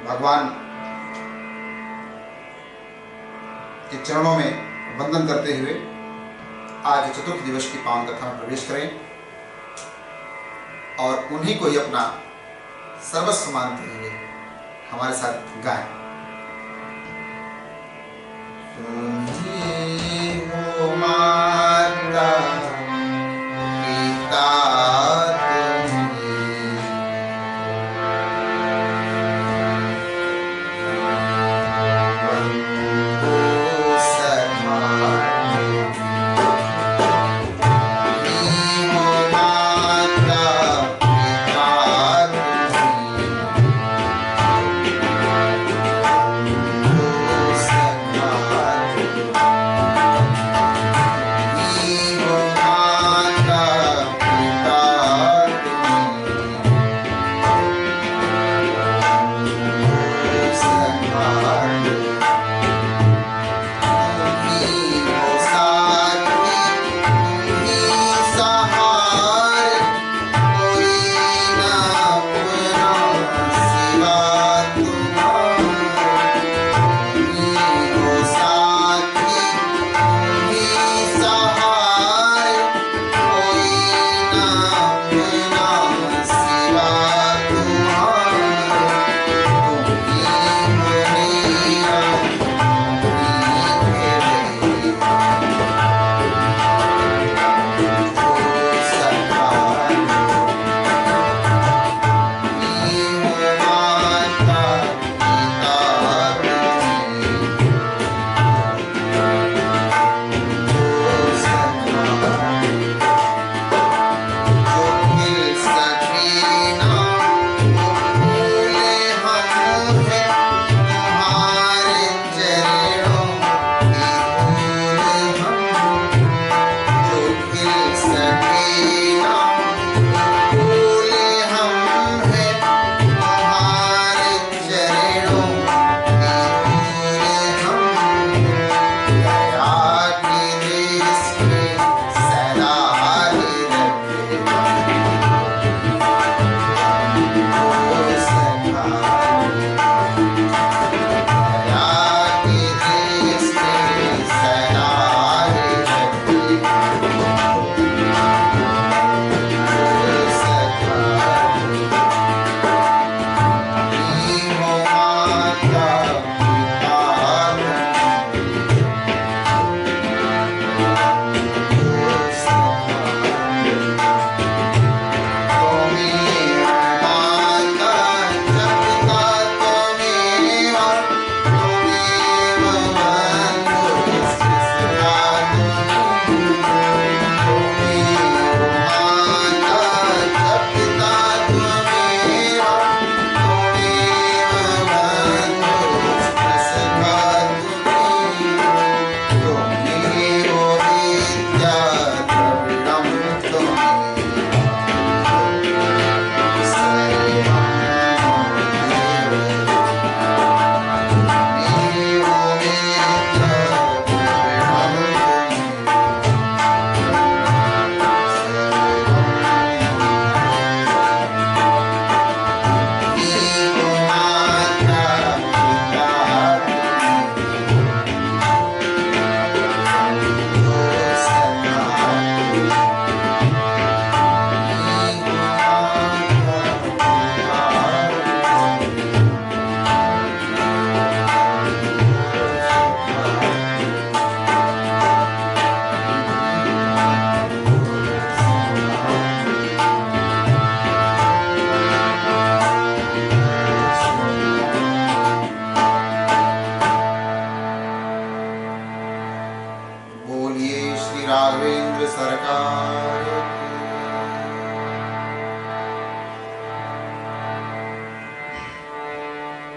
भगवान के चरणों में वंदन करते हुए आज चतुर्थ दिवस की पावन कथा में प्रवेश करें और उन्हीं को ही अपना सर्वस्व मानते हुए हमारे साथ गाएं। तुम्ही हो माता पिता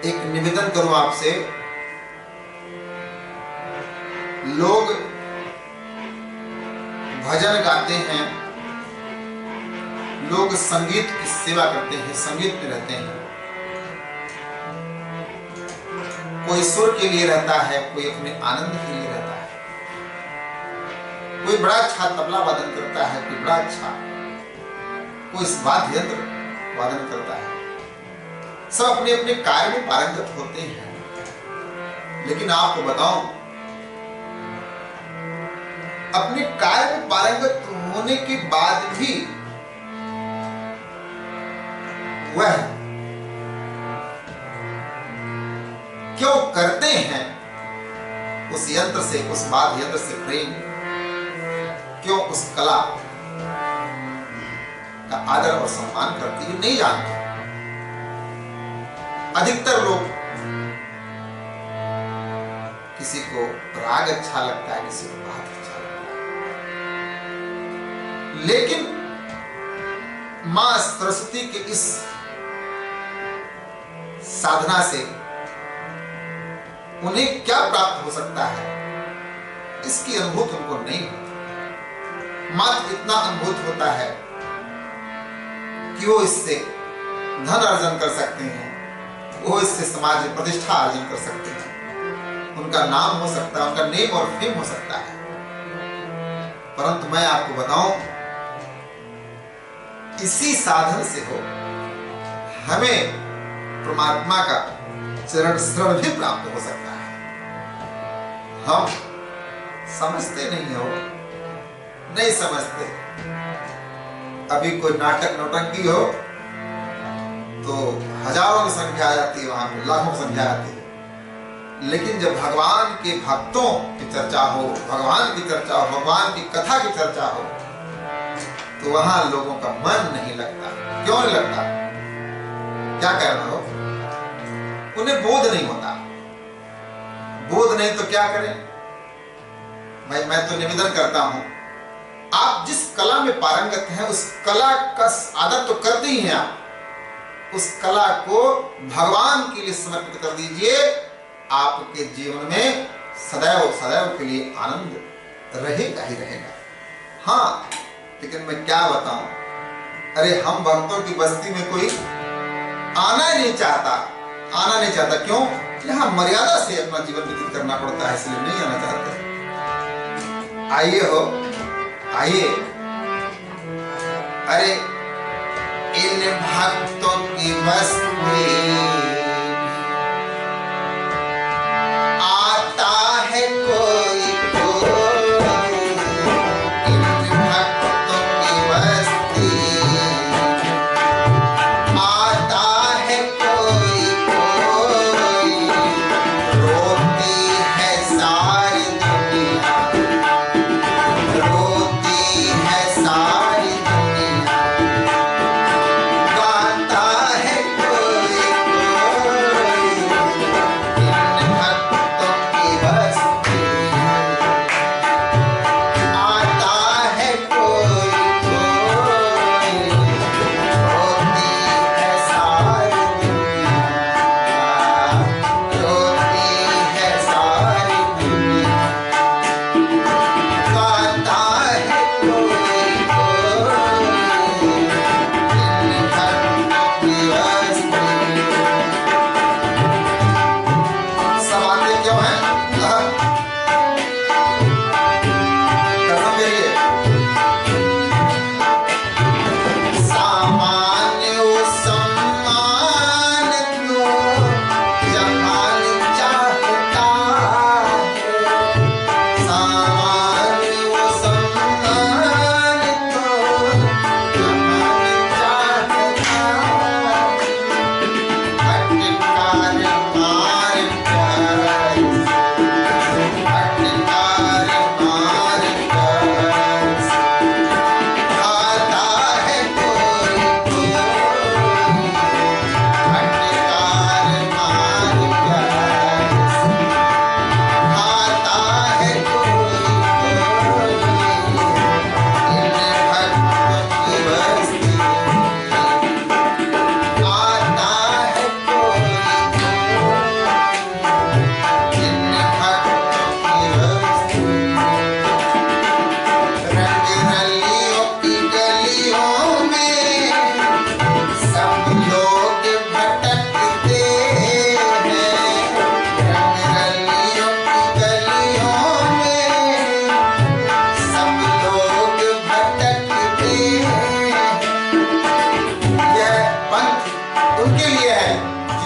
एक निवेदन करूं आपसे, लोग भजन गाते हैं, लोग संगीत की सेवा करते हैं, संगीत में रहते हैं। कोई सुर के लिए रहता है, कोई अपने आनंद के लिए रहता है, कोई बड़ा अच्छा तबला वादन करता है, कोई बड़ा अच्छा कोई वाद्य यंत्र वादन करता है। सब अपने अपने कार्य में पारंगत होते हैं, लेकिन आपको बताऊं, अपने कार्य में पारंगत होने के बाद भी वह क्यों करते हैं उस यंत्र से, उस वाद्य यंत्र से प्रेम, क्यों उस कला का आदर और सम्मान करती है, नहीं जानते। अधिकतर लोग, किसी को राग अच्छा लगता है, किसी को बात अच्छा लगता है, लेकिन मां सरस्वती के इस साधना से उन्हें क्या प्राप्त हो सकता है, इसकी अनुभूति उनको नहीं होती। मात्र इतना अनुभूत होता है कि वो इससे धन अर्जन कर सकते हैं, वो इससे समाज में प्रतिष्ठा अर्जन कर सकते हैं, उनका नाम हो सकता है, उनका नेम और फेम हो सकता है। परंतु मैं आपको बताऊं, इसी साधन से हो हमें परमात्मा का चरण श्रवण भी प्राप्त हो सकता है। हम समझते नहीं हो, नहीं समझते। अभी कोई नाटक नौटंकी हो तो हजारों की संख्या आ जाती है, वहां पे लाखों की संख्या आती है, लेकिन जब भगवान के भक्तों की चर्चा हो, भगवान की चर्चा हो, भगवान की कथा की चर्चा हो, तो वहां लोगों का मन नहीं लगता। क्यों नहीं लगता? क्या कहना हो? उन्हें बोध नहीं होता। बोध नहीं तो क्या करें भाई? मैं तो निवेदन करता हूं, आप जिस कला में पारंगत हैं उस कला का आदर तो करते ही हैं, आप उस कला को भगवान के लिए समर्पित कर दीजिए। आपके जीवन में सदैव सदैव के लिए आनंद रहेगा ही रहेगा। हाँ, लेकिन मैं क्या बताऊं, अरे हम भक्तों की बस्ती में कोई आना ही नहीं चाहता, आना नहीं चाहता। क्यों? यहाँ मर्यादा से अपना जीवन व्यतीत करना पड़ता है, इसलिए नहीं आना चाहते। आइए हो, आइए। अरे इन भक्तों की बस्ती आता है कोई, इन भक्तों की बस्ती आता है कोई, रोती है सारी दुनिया, रोती है सारी दुनिया, गाता है कोई,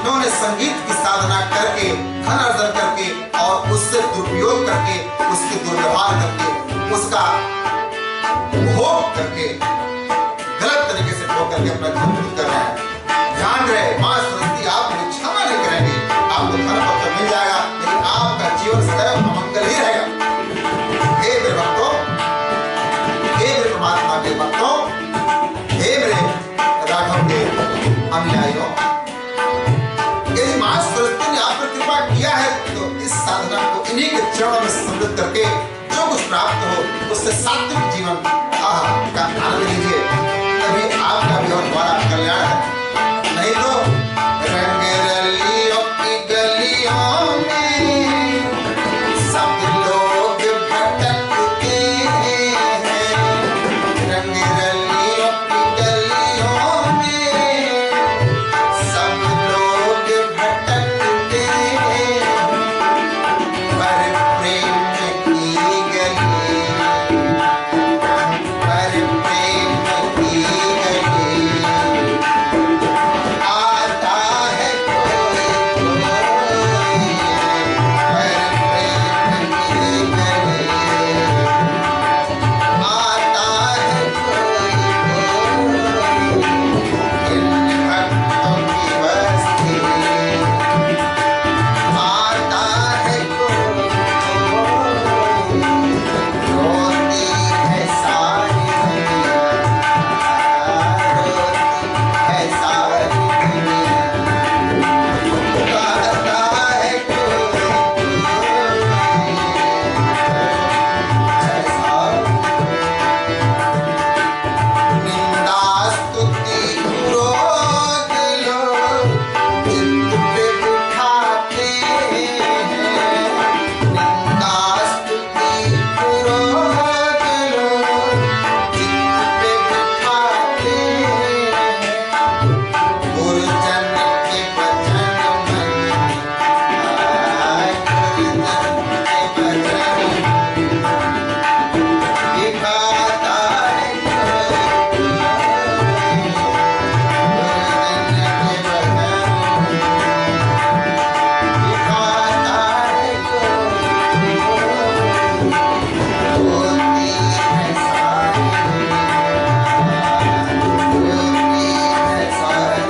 उन्होंने संगीत की साधना करके, धन अर्जन करके और उससे दुरुपयोग करके, उसके दुर्व्यवहार करके, उसका भोग करके, गलत तरीके से भोग करके अपना जीवन व्यतीत कर रहे हैं। ध्यान रहे, मां सरस्वती आपको क्षमा नहीं करेंगे। आपको धन पत्र मिल जाएगा, लेकिन आपका जीवन सदैव अमंगल ही रहेगा। हे मेरे भक्तों, हे मेरे परमात्मा के भक्तों, हे मेरे राघव के अनुयायियों, यदि मां सरस्वती ने आप पर कृपा किया है तो इस साधना को इन्हीं के चरणों में समृद्ध करके जो कुछ प्राप्त हो उससे सात्विक जीवन का आनंद लीजिए, तभी आपका भी और हमारा कल्याण है। नहीं तो रंग रलियों की गलियों में सब लोग भटकते हैं, रंग रलियों की गलियों में सब लोग भटकते हैं, पर प्रेम की गली, पर प्रेम की गली आता है कोई कोई, पर प्रेम की गली आता है कोई कोई, इन भक्तों की बस्ती आता है कोई कोई, रोती है सारी दुनिया, रोती है सारी दुनिया, गाता है कोई कोई, निंदा स्तुति क्रोध लोग चित्त पे उठाते हैं, निंदा स्तुति क्रोध लोग चित्त पे उठाते हैं, गुरुजन के भजन मन आए, गुरुजन के भजन दिखाता है कोई कोई, गुरुजन के भजन दिखाता है कोई कोई, होती है सारी दुनिया, होती है सारी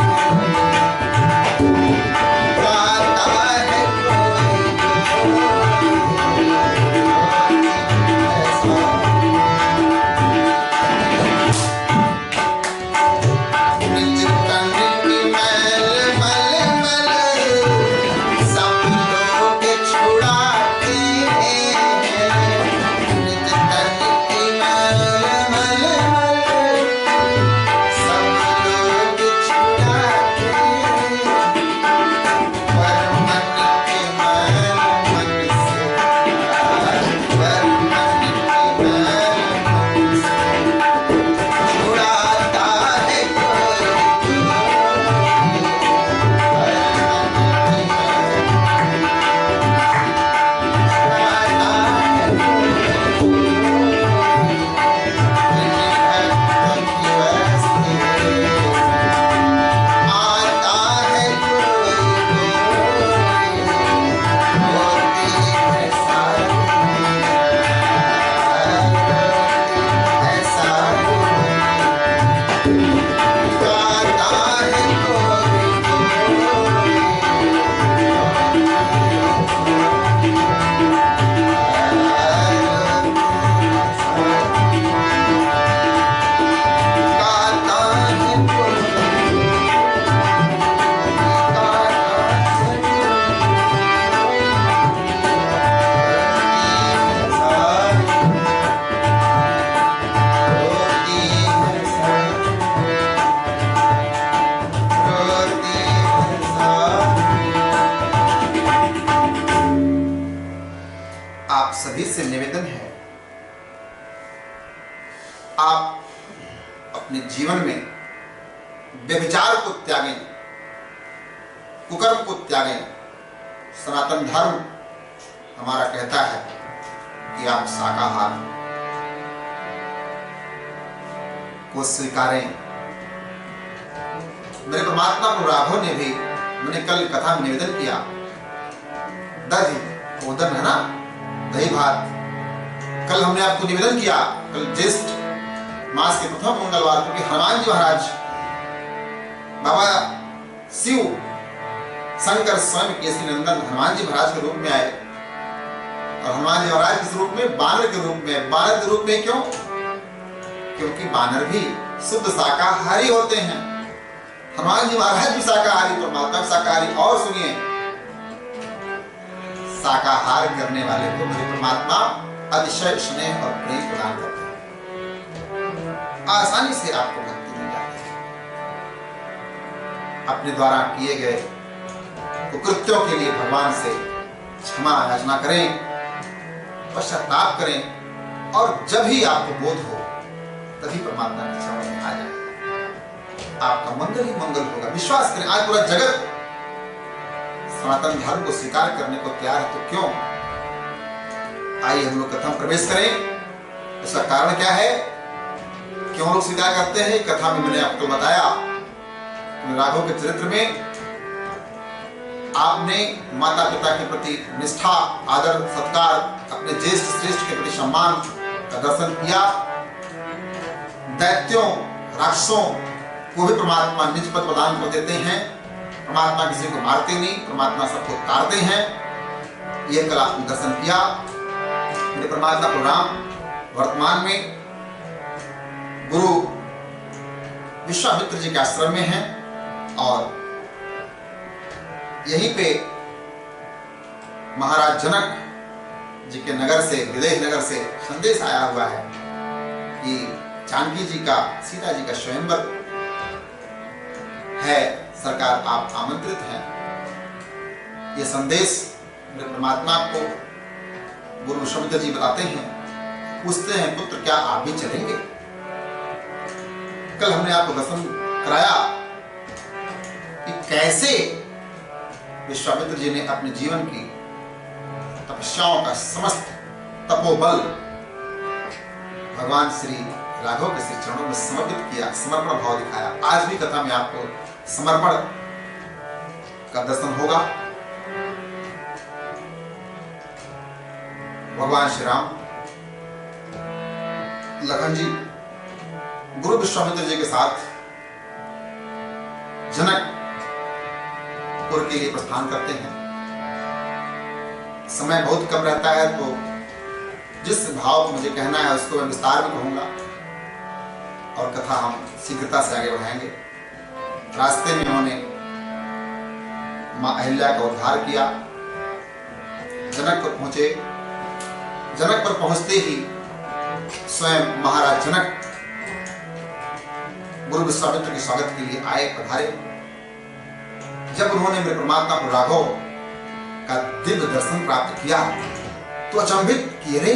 दुनिया, गाता है कोई कोई, होती है सारी, निज तन की मैल मल मल सब लोग छुड़ाते हैं, निज तन की मैल मल मल सब लोग छुड़ाते हैं, पर मन के मैल मन से, पर मन के मैल मन से छुड़ाता है कोई कोई, पर मन के मैल छुड़ाता है कोई कोई, इन भक्तों की बस्ती आता है कोई कोई, होती है सारी दुनिया, होती है सारी दुनिया, गाता है कोई कोई, गाता है आप सभी से निवेदन है, आप अपने जीवन में व्यभिचार को त्यागें, कुकर्म को त्यागें। सनातन धर्म हमारा कहता है कि आप शाकाहार को स्वीकारें। मेरे परमात्मा प्रभु राघव ने भी मैंने कल कथा में निवेदन किया, दही ओदन है ना, दही भात। कल हमने आपको निवेदन किया, कल ज्येष्ठ मास के प्रथम मंगलवार को कि हनुमान जी महाराज बाबा शिव शंकर स्वयं केसरी नंदन हनुमान जी महाराज के रूप में आए। और हनुमान जी महाराज किस रूप में? बानर के रूप में। बानर के रूप में क्यों? क्योंकि बानर भी शुद्ध शाकाहारी होते हैं। हनुमान जी महाराज भी शाकाहारी, परमात्मा भी शाकाहारी। और सुनिए, शाकाहार करने वाले को मुझे परमात्मा अतिशय स्नेह और प्रेम प्रदान करते हैं। आसानी से आपको भक्ति मिल जाती है। अपने द्वारा किए गए कुकृत्यों के लिए भगवान से क्षमा याचना करें, पश्चाताप करें, और जब ही आपको बोध हो तभी परमात्मा के चरणों में आ जाए। आपका मंगल ही मंगल होगा। विश्वास करें, आज पूरा जगत सनातन धर्म को स्वीकार करने को तैयार है, तो क्यों? आइए हम लोग कथा में प्रवेश करें। इसका कारण क्या है, क्यों लोग स्वीकार करते हैं? कथा में मैंने आपको बताया, राघव के चरित्र में आपने माता पिता के प्रति निष्ठा, आदर, सत्कार, अपने ज्येष्ठ श्रेष्ठ के प्रति सम्मान का दर्शन किया। दैत्यों, राक्षसों को भी परमात्मा निज पद प्रदान कर देते हैं। परमात्मा किसी को मारते नहीं, परमात्मा सबको तारते हैं। यह कला दर्शन किया। मेरे परमात्मा प्रोग्राम वर्तमान में गुरु विश्वामित्र जी के आश्रम में है, और यहीं पे महाराज जनक जी के नगर से, विदेह नगर से संदेश आया हुआ है कि जानकी जी का, सीता जी का स्वयंवर है, सरकार आप आमंत्रित हैं। ये संदेश मेरे परमात्मा को गुरु विश्वामित्र जी बताते हैं। पूछते हैं, पुत्र क्या आप भी चलेंगे? कल हमने आपको दर्शन कराया कि कैसे विश्वामित्र जी ने अपने जीवन की तपस्याओं का समस्त तपोबल भगवान श्री राघव के श्री चरणों में समर्पित किया, समर्पण भाव दिखाया। आज भी कथा में आपको समर्पण का दर्शन होगा। भगवान श्री राम, लखन जी गुरु विश्वामित्र जी के साथ जनकपुर के लिए प्रस्थान करते हैं। समय बहुत कम रहता है, तो जिस भाव को मुझे कहना है उसको मैं विस्तार में कहूंगा, और कथा हम शीघ्रता से आगे बढ़ाएंगे। रास्ते में उन्होंने मां अहिल्या का उद्धार किया। जनकपुर पहुंचे। जनकपुर पहुंचते ही स्वयं महाराज जनक गुरु विश्वामित्र के स्वागत के लिए आए, पधारे। जब उन्होंने मेरे परमात्मा को राघव का दिव्य दर्शन प्राप्त किया तो अचंभित किए, रे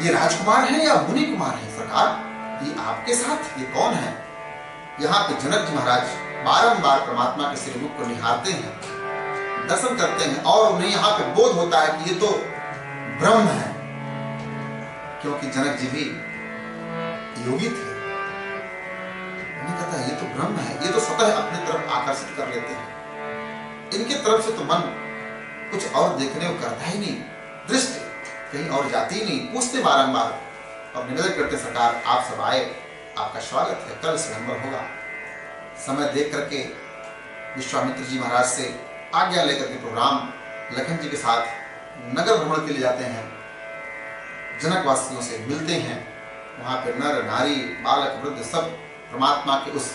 ये राजकुमार हैं या मुनि कुमार हैं? सरकार, ये आपके साथ ये कौन है? यहाँ पे जनक जी महाराज बारंबार परमात्मा के श्रीमुख को निहारते हैं, दर्शन करते हैं, और उन्हें यहाँ पे बोध होता है कि ये तो ब्रह्म है, क्योंकि जनक जी भी योगी थे। उन्हें कहता है ये तो ब्रह्म है, ये तो स्वतः अपनी तरफ आकर्षित कर लेते हैं, इनकी तरफ से तो मन कुछ और देखने को करता ही नहीं, दृष्टि कहीं और जाती ही नहीं। पूछते बारंबार और निवेदन करते, सरकार आप सब आए, आपका स्वागत है, कल स्वयंवर होगा। समय देख करके विश्वामित्र जी महाराज से आज्ञा लेकर के प्रोग्राम लखन जी के साथ नगर भ्रमण के लिए जाते हैं। जनक वासियों से मिलते हैं। वहां पे नर नारी बालक वृद्ध सब परमात्मा के उस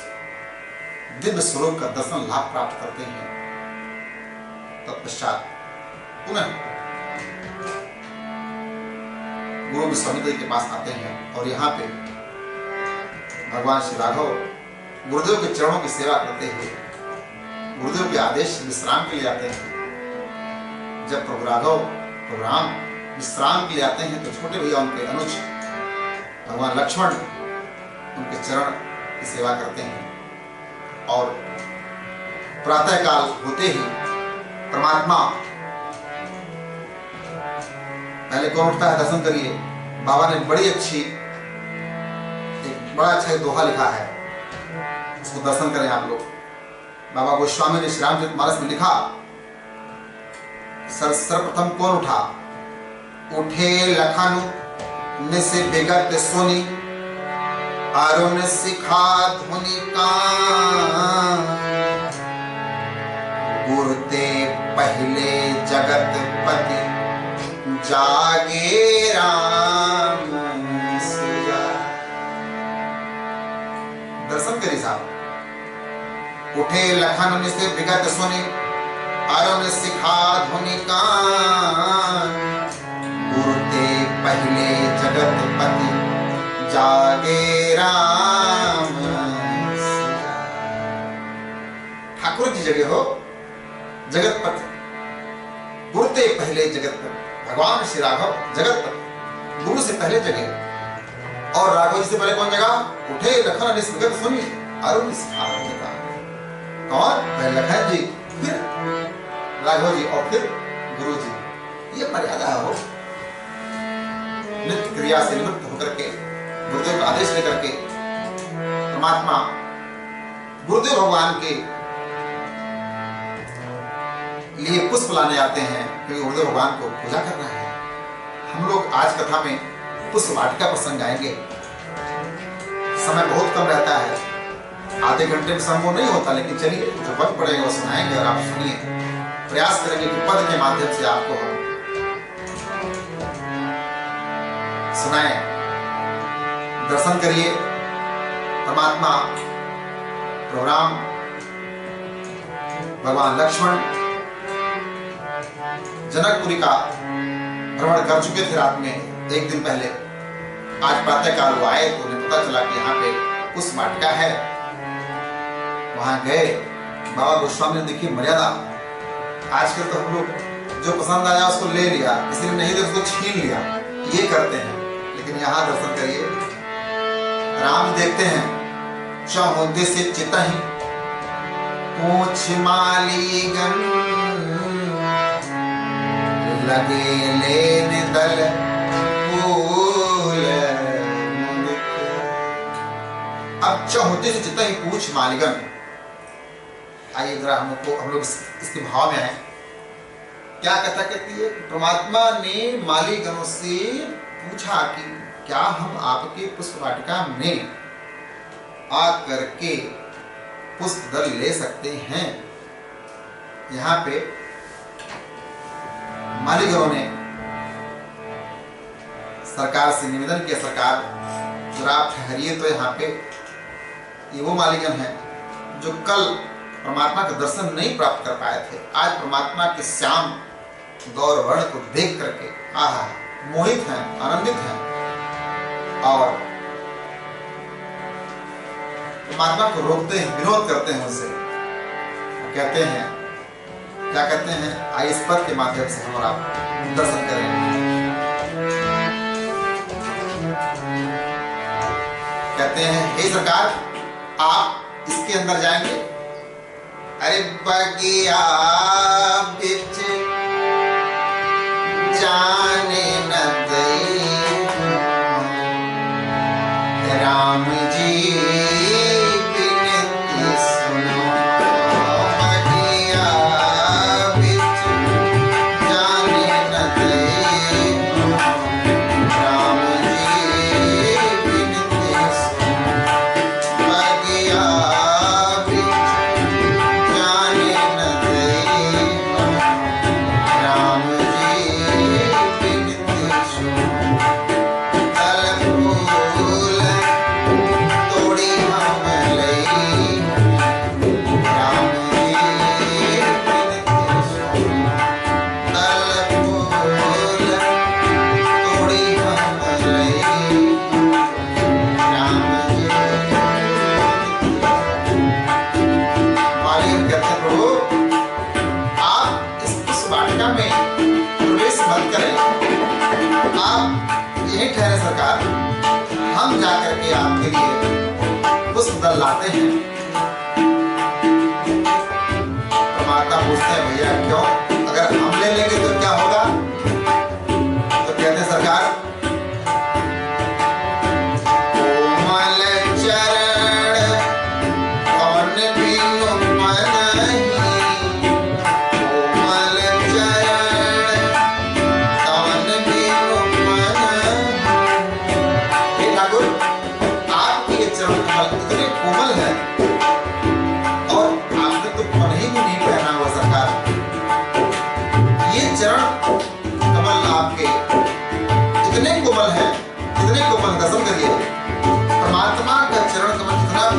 दिव्य स्वरूप का दर्शन लाभ प्राप्त करते हैं। तत्पश्चात पुनः गुरु विश्वामित्र जी के पास आते हैं, और यहाँ पे भगवान श्री राघव गुरुदेव के चरणों की सेवा करते हुए गुरुदेव के आदेश से विश्राम के लिए आते हैं। जब प्रभु राघव प्रोग्राम विश्राम के लिए आते हैं तो छोटे भैया उनके अनुज भगवान लक्ष्मण उनके चरण की सेवा करते हैं, और प्रातः काल होते ही परमात्मा पहले कौन उठता है? दर्शन करिए। बाबा ने बड़ी अच्छी एक बड़ा अच्छा दोहा लिखा है, उसको दर्शन करें आप लोग। बाबा गोस्वामी ने श्री रामचरितमानस में लिखा, सर्वप्रथम कौन उठा? उठे लखन निस विगत सुनी, अरुण शिखा धुनि कान, गुरुते पहले जगत पति, जागे राम सिया। दर्शन करिए साहब। उठे लखन निस विगत सुनी, अरुण शिखा धुनि कान, गुरुते पहले जगत पति, जागे राम सिया। ठाकुर जी जगह हो जगत पति, गुरुते पहले जगत पति। भगवान श्री राघव जगत पति, गुरु से पहले जगह। और राघव जी से पहले कौन जगह? उठे लखन निस विगत सुनी, अरुण शिखा धुनि कान। कौन? पहले लखन जी, फिर राघव जी और फिर गुरु जी। ये मर्यादा हो। नित्य क्रिया से निवृत्त होकर के गुरुदेव का आदेश लेकर के परमात्मा गुरुदेव भगवान के लिए पुष्प लाने आते हैं, क्योंकि गुरुदेव भगवान को पूजा करना है। हम लोग आज कथा में पुष्प वाटिका प्रसंग आएंगे। समय बहुत कम रहता है, आधे घंटे में संभव नहीं होता, लेकिन चलिए जो वक्त पड़ेगा वो सुनाएंगे और आप सुनिए। प्रयास करेंगे कि पद के माध्यम से आपको हम सुनाए। दर्शन करिए। परमात्मा प्रोग्राम भगवान लक्ष्मण जनकपुरी का भ्रमण कर चुके थे रात में, एक दिन पहले। आज प्रातःकाल वो आए तो उन्हें पता चला कि यहाँ पे पुष्प वाटिका है। वहां गए। बाबा गोस्वामी ने देखी मर्यादा। आजकल तो हम लोग जो पसंद आया उसको ले लिया, किसी ने नहीं तो उसको छीन लिया, ये करते हैं। लेकिन यहाँ दर्शन करिए। राम देखते हैं, चहुद से चितहि पूछ मालीगन, लगे लेन दल फूल मुदित। अब चहुदे से चितहि पूछ मालीगन। आइए जरा हम लोग इसके भाव में आए। क्या कथा कहती है? परमात्मा ने मालीगणों से पूछा कि क्या हम आपके पुष्प वाटिका में आकर के पुष्प दल ले सकते हैं? यहाँ पे मालीगणों ने सरकार से निवेदन किया, सरकार जरा आप ठहरिए। तो यहाँ पे ये वो मालीगण हैं जो कल परमात्मा का दर्शन नहीं प्राप्त कर पाए थे। आज परमात्मा के श्याम गौर वर्ण को देख करके आहा मोहित हैं, आनंदित हैं और परमात्मा को रोकते हैं, विरोध करते हैं उनसे। कहते हैं, क्या कहते हैं? आइए इस पद के माध्यम से हम और आप दर्शन करेंगे। कहते हैं, हे सरकार, आप इसके अंदर जाएंगे? अरे बगिया बिच जाने न दई, राम जी बिनती सुनो। बगिया बिच जाने न दई, राम जी बिनती सुनो। बगिया लाते हैं। परमात्मा पूछते हैं, भैया क्यों? अगर हम ले लेंगे तो क्या होगा? तो कहते हैं, सरकार कोमल चरण कौन बिनु मन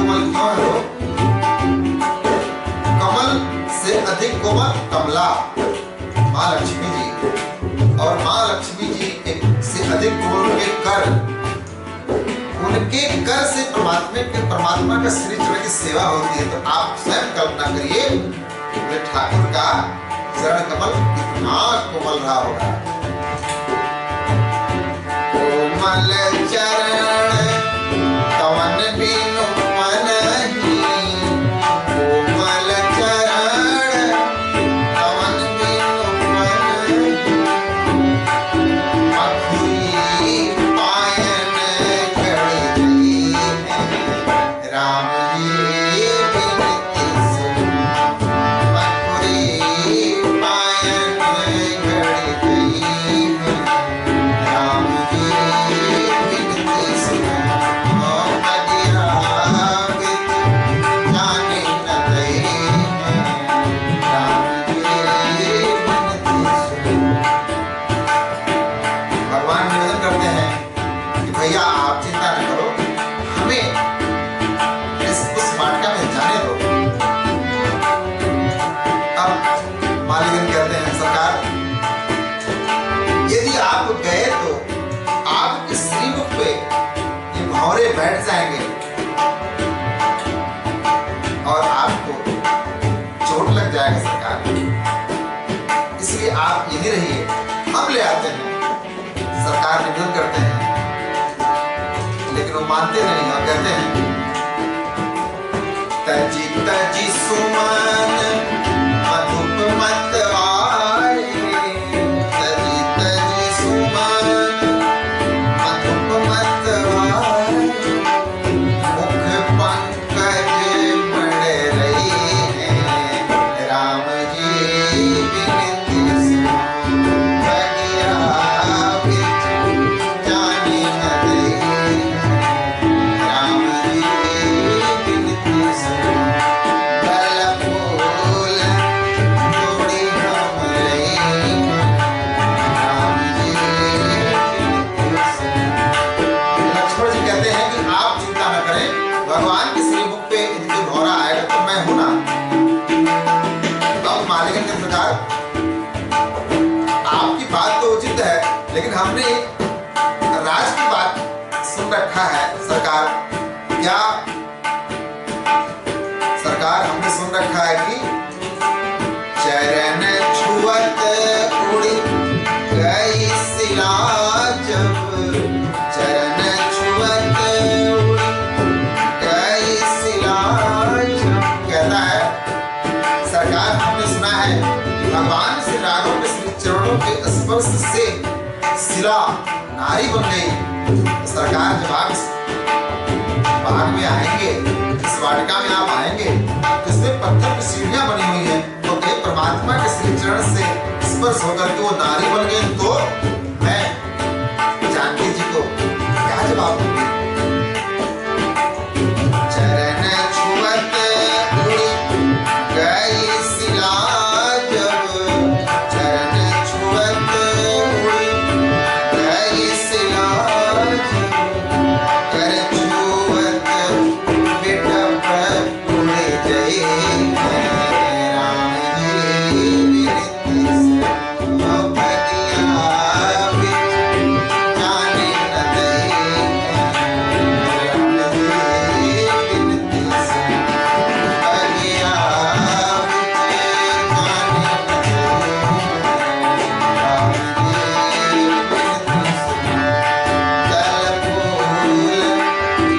कोमल क्यों है वो? कमल से अधिक कोमल कमला माँ लक्ष्मी जी, और माँ लक्ष्मी जी से अधिक कोमल उनके कर, उनके कर से परमात्मा का श्री चरण की सेवा होती है। तो आप स्वयं कल्पना करिए कि ठाकुर का चरण कमल कितना कोमल रहा होगा। कोमल चरण कवन बिनु मनहि, कोमल चरण कवन बिनु मनहि, मखुरी पायन गढ़ई है, राम जी बिनती सुन, मखुरी पायन गढ़ई है, राम जी बिनती सुन, बगिया बिच जाने न दई है, राम जी बिनती सुन। भगवान निवेदन करते हैं कि भैया आप चिंता न करो, हमें उस वाटिका में जाने दो। अब मालिक कहते हैं सरकार, यदि आप गए तो आपके श्रीमुख पे ये भंवरे बैठ जाएंगे और आपको चोट लग जाएगा सरकार, इसलिए आप यहीं रहिए, हम ले आते हैं। सरकार निवेदन करते हैं, लेकिन वो मानते नहीं और कहते हैं तजी तजी सुमन मधुप मत आए, तजी तजी सुमन मधुप मत आए, मुख पंकज मड़ रही है, राम जी बिनती सुन, बगिया बिच जाने न दई है, राम जी बिनती सुन, बल फूल तोड़ी हम रही है, राम जी बिनती सुन। लक्ष्मण जी कहते हैं कि आप चिंता न करें, भगवान के श्रीमुख पे यदि कोई भौरा आएगा तो मैं हूं ना। अब मालिक के प्रकार आपकी बात तो उचित है, लेकिन हमने राज की बात सुन रखा है सरकार। क्या सरकार हमने सुन रखा है कि चरण छुअत उड़ी गई सिला जब, चरण छुअत उड़ी गई सिला जब। कहता है सरकार, हमने सुना है भगवान श्री राघव के श्री चरणों के स्पर्श से शिला नारी बन गई। सरकार जब आप इस बाग में आएंगे, इस वाटिका में आप आएंगे, तो इसमें पत्थर की सीढ़ियां बनी हुई हैं, तो परमात्मा के श्री चरण से स्पर्श होकर के वो नारी बन गई। तो मैं जानकी जी को क्या जवाब दूंगी? चरण छुअत उड़ी गई सिला जब, चरण छुअत उड़ी गई सिला जब, कर छुअत बिटप उड़ गई है, राम जी बिनती सुन, बगिया बिच जाने न दई है, राम जी बिनती सुन, बगिया बिच जाने न दई है, राम जी बिनती सुन, दल फूल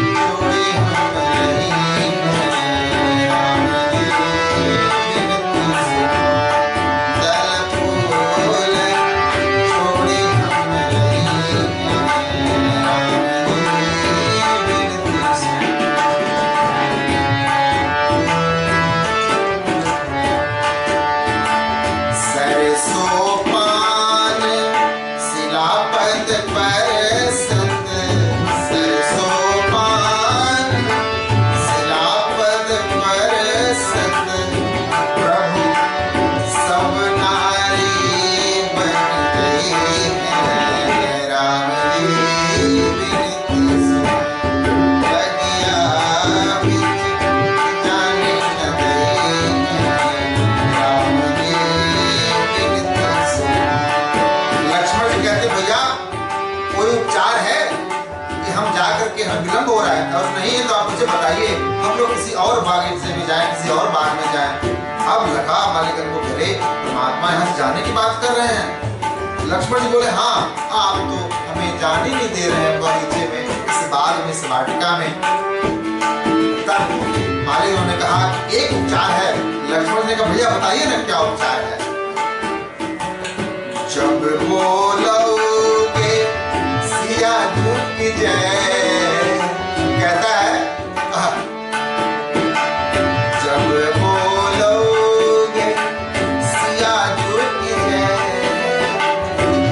छोड़ी हम रही है, राम जी बिनती सुन, दल फूल छोड़ी हम रही है, राम जी बिनती सुन। सरसों पान शिलापद पर सत, सरसों पान शिलापद पर सत, प्रभु सब नारी बन गई है, राम जी बिनती सुन, बगिया बिच है, और नहीं है तो आप मुझे बताइए, हम लोग किसी और बागीचे में जाएं, किसी और बाग में जाएं। अब लखा मालिक को करे परमात्मा यहाँ जाने की बात कर रहे हैं। लक्ष्मण जी बोले हाँ, आप तो हमें जाने नहीं दे रहे हैं बगीचे में, इस बाग में, इस वाटिका में। तब मालिक ने कहा एक उपचार है। लक्ष्मण ने कहा भैया बताइए ना क्या उपचार है। जब बोलोगे सिया झुक जाए, कहता है जब बोलोगे सिया झुक जाए,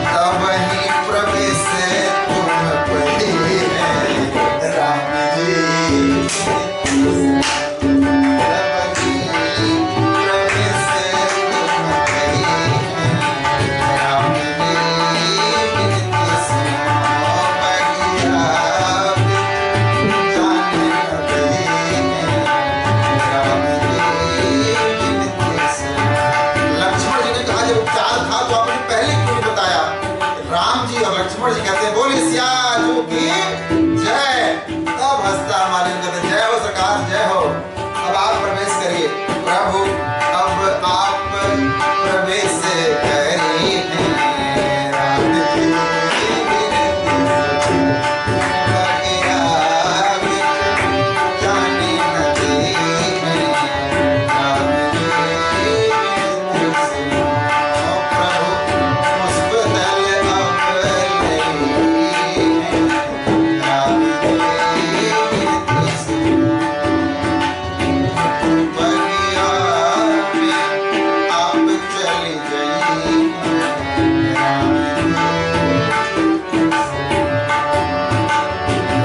तब ही प्रवेश तुम पढ़ी है राम जी। लक्ष्मण जी कहते हैं बोले सियाजू की जय। तब हंसता हमारे कहते जय हो सरकार, जय हो। अब आप प्रवेश करिए प्रभु, अब आप प्रवेश करिए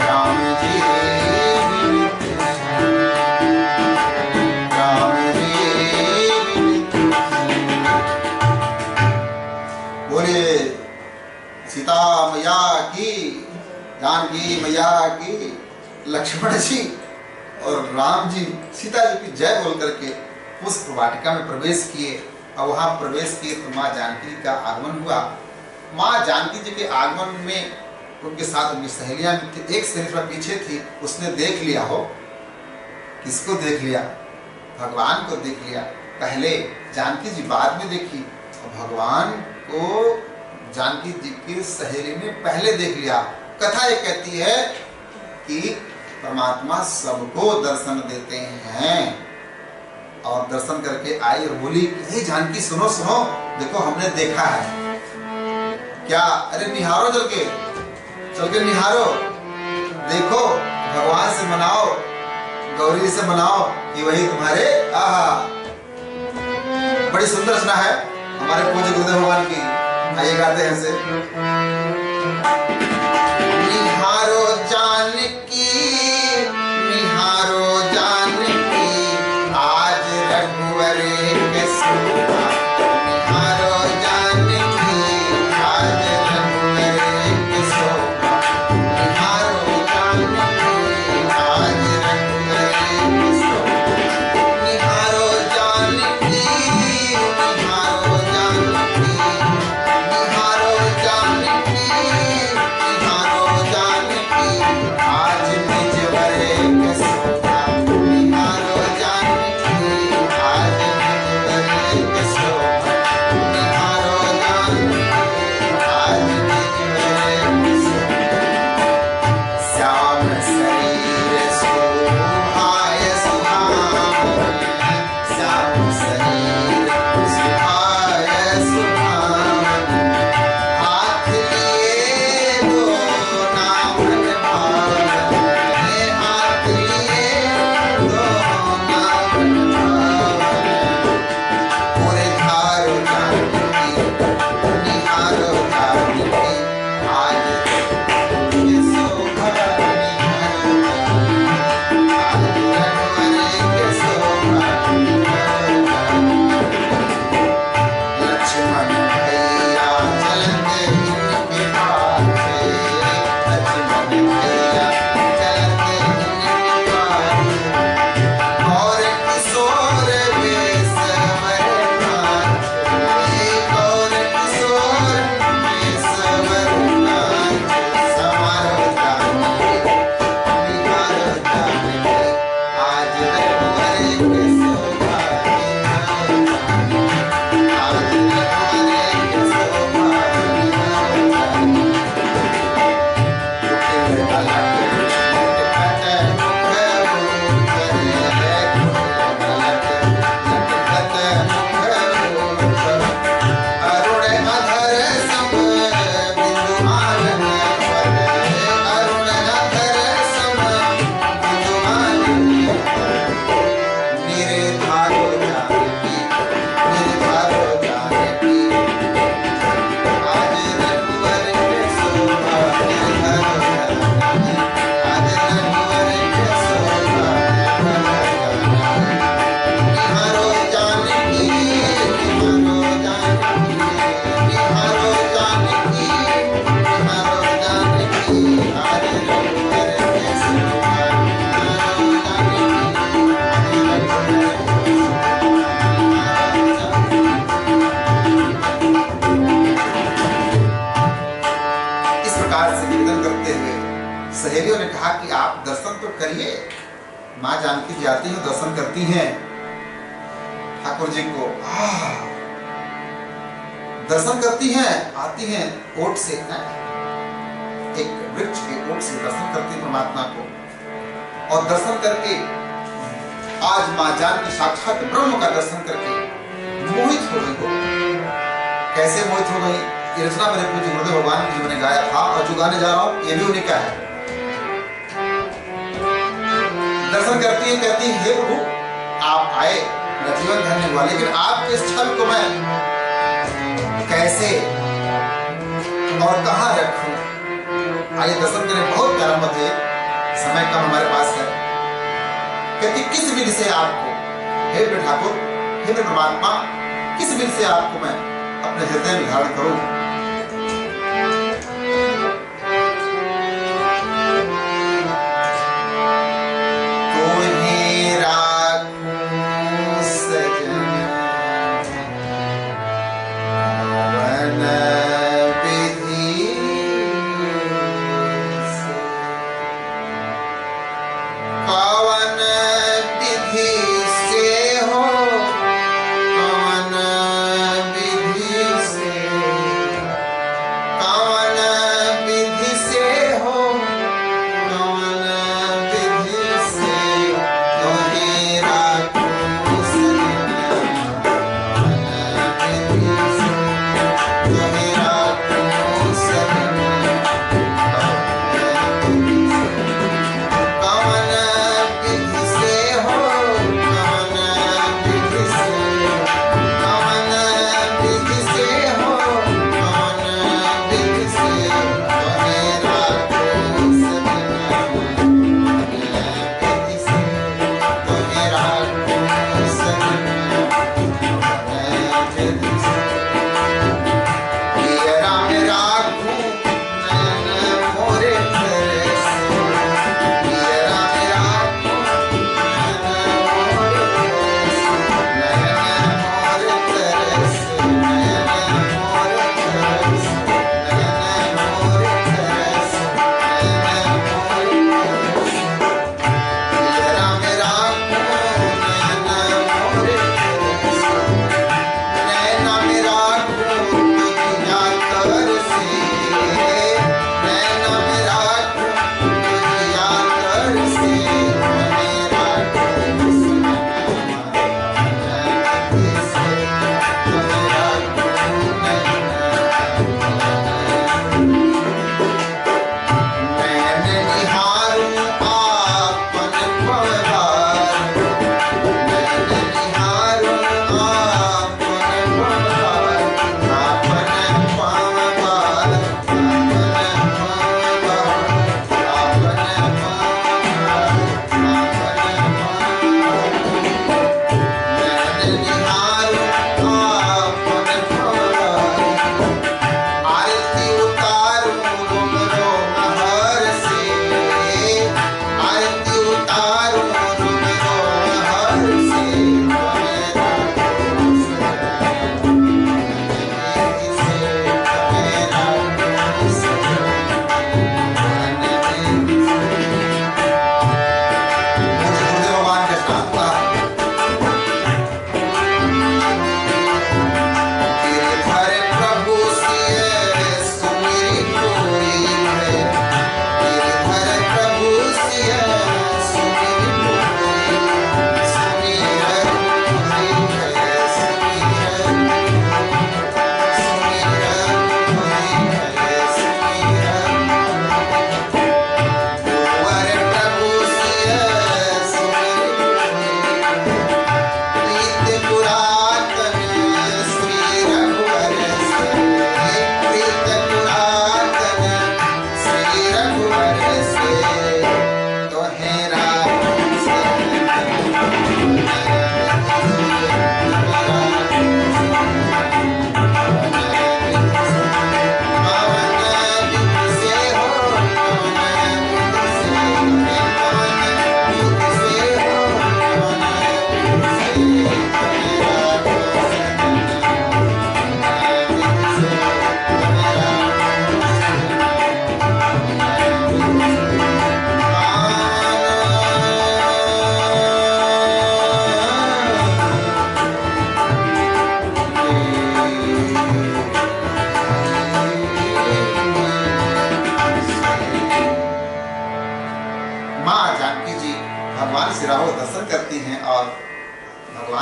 राम जी। सीता मैया की, जानकी मैया की। लक्ष्मण जी और राम जी सीता जी की जय बोल करके उस वाटिका में प्रवेश किए। और वहां प्रवेश किए तो माँ जानकी का आगमन हुआ। माँ जानकी जी के आगमन में उनके साथ उनकी सहेलियां भी थी। एक सहेली पीछे थी, उसने देख लिया हो। किसको देख लिया? भगवान को देख लिया। पहले जानकी जी बाद में देखी, और भगवान को जानकी जी की सहेली ने पहले देख लिया। कथा ये कहती है कि परमात्मा सबको दर्शन देते हैं। और दर्शन करके आई और बोली हे जानकी सुनो सुनो, देखो हमने देखा है। क्या? अरे निहारो, चल के निहारो, देखो भगवान से मनाओ, गौरी से मनाओ कि वही तुम्हारे आहा। बड़ी सुंदर रचना है हमारे पूज्य गुरुदेव भगवान की। आइए गाते हैं इसे। निहारो जानकी, निहारो जानकी, आज रघुवर के शोभा। निहारो जानकी, आज रघुवर के शोभा। निहारो जानकी, आज रघुवर के शोभा। निहारो जानकी, निहारो जानकी, निहारो जानकी, तो करिए। माँ जानकी जी आती हैं, दर्शन करती हैं ठाकुर जी को, दर्शन करती हैं, आती हैं ओट से, एक वृक्ष के ओट से दर्शन करती हैं परमात्मा को, और दर्शन करके आज माँ जानकी साक्षात ब्रह्म का दर्शन करके मोहित हो गई। हो कैसे मोहित हो गई? ये रचना मेरे पूज्य गुरुदेव भगवान की जो मैंने गाया था और जो गाने जा रहा हूं ये भी उन्हीं का है। दर्शन करती है, कहती है हे प्रभु आप आए, मेरा जीवन धन्य हुआ, लेकिन आपके इस छल को मैं कैसे और कहां रखूं? आइए दर्शन करें, बहुत प्यारा मत है, समय कम हमारे पास है। कहती किस विधि से आपको, हे मेरे ठाकुर, हे मेरे परमात्मा, किस विधि से आपको मैं अपने हृदय में धारण करूं?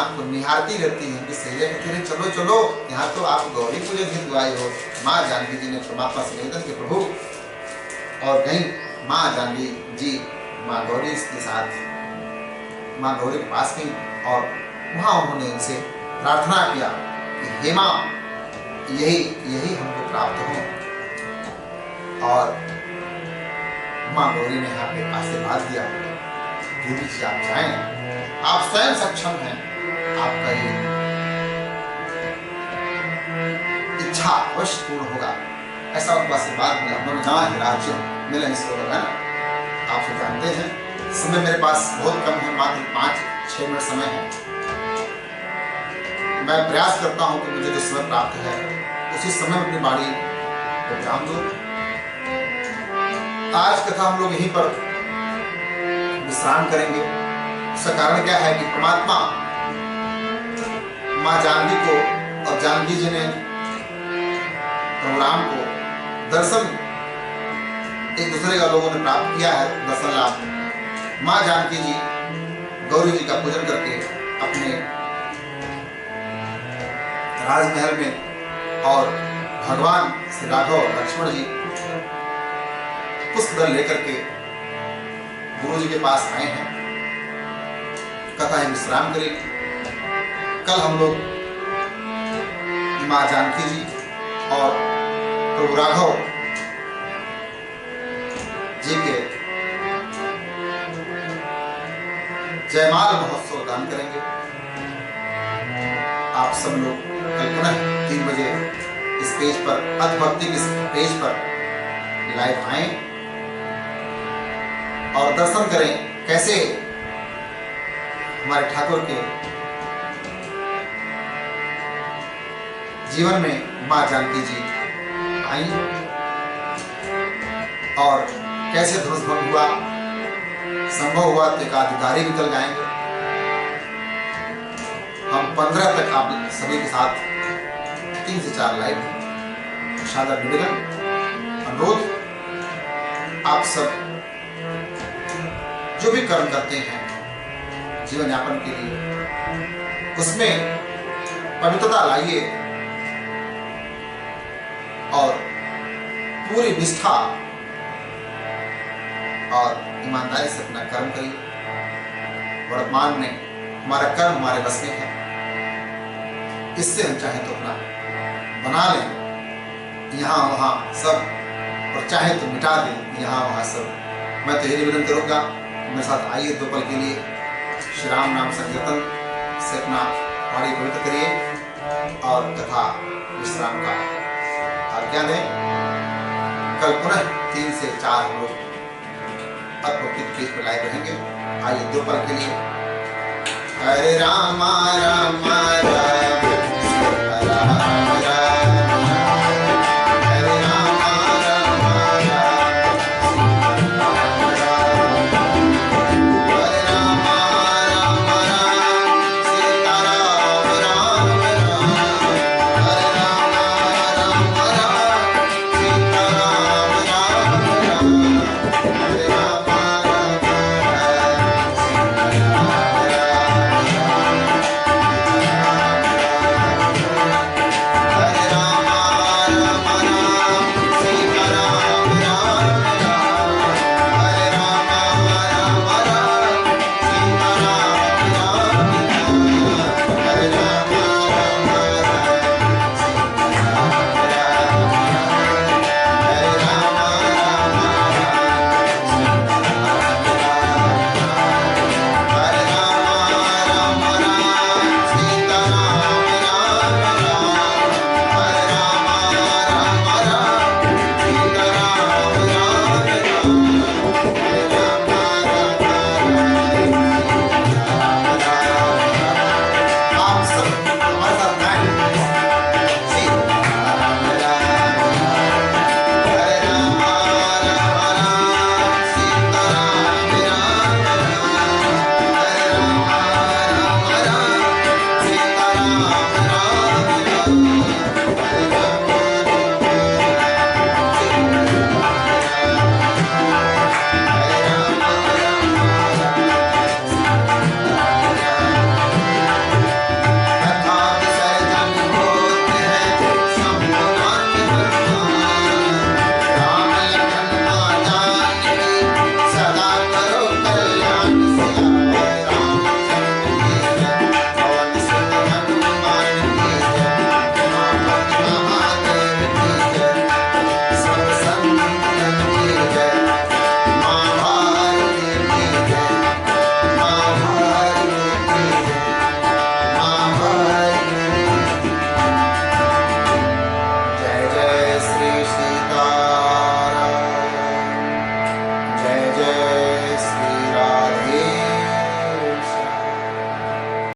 भगवान को निहारती रहती हैं कि सैया कहती रहे चलो चलो, यहाँ तो आप गौरी पूजन हेतु आए हो। माँ जानकी जी ने परमात्मा से निवेदन किया प्रभु, और गई माँ जानकी जी माँ गौरी के साथ माँ गौरी के पास गई और वहाँ उन्होंने उनसे प्रार्थना किया कि हे माँ, यही हमको प्राप्त हो। और माँ गौरी ने यहाँ पे आशीर्वाद दिया, देवी जी आप जाएं, आप स्वयं सक्षम हैं, आपका ये इच्छा अवश्य पूर्ण होगा। ऐसा उनको आशीर्वाद मिला। उन्होंने जहाँ है राज्य मिलन सरोवर है ना, आप तो जानते हैं समय मेरे पास बहुत कम है, मात्र 5-6 मिनट समय है। मैं प्रयास करता हूँ कि मुझे जो समय प्राप्त है उसी समय अपनी बाणी को विराम दूं। आज कथा हम लोग यहीं पर विश्राम करेंगे। उसका कारण क्या है कि परमात्मा माँ जानकी को और जानकी जी ने प्रभु राम को दर्शन एक दूसरे का लोगों ने प्राप्त किया है, दर्शन लाभ। माँ जानकी जी गौरी जी का पूजन करके अपने राजमहल में, और भगवान श्री राघव लक्ष्मण जी पुष्प दल लेकर के गुरु जी के पास आए हैं। कथा है विश्राम करें। कल हम लोग माँ जानकी जी और प्रभु राघव जी के जयमाल महोत्सव दान करेंगे। आप सब लोग कल पुनः 3 बजे इस पेज पर, अद्भक्ति के पेज पर लाइव आए और दर्शन करें कैसे हमारे ठाकुर के जीवन में माँ जानकी जी आई और कैसे धनुष भंग हुआ। संभव हुआ तो एक अधिकारी भी कल गाएंगे। हम 15 तक आप सभी के साथ 3 से 4 लाइव सादर निवेदन अनुरोध, आप सब जो भी कर्म करते हैं जीवन यापन के लिए, उसमें पवित्रता लाइए और पूरी निष्ठा और ईमानदारी से अपना कर्म करिए। वर्तमान में हमारा कर्म हमारे बस में है, इससे हम चाहे तो अपना बना लें यहाँ वहाँ सब, और चाहे तो मिटा दें यहाँ वहाँ सब। मैं तो यही निवेदन करूँगा, मेरे साथ आइए 2 पल के लिए श्री राम नाम संकीर्तन से अपना वाणी पवित्र करिए और कथा विश्राम का आज्ञा दें। कल पुनः 3 से 4 हम लोग अद्भुत पेज पर लाइव रहेंगे। आइए 2 पल के लिए। हरे राम राम राम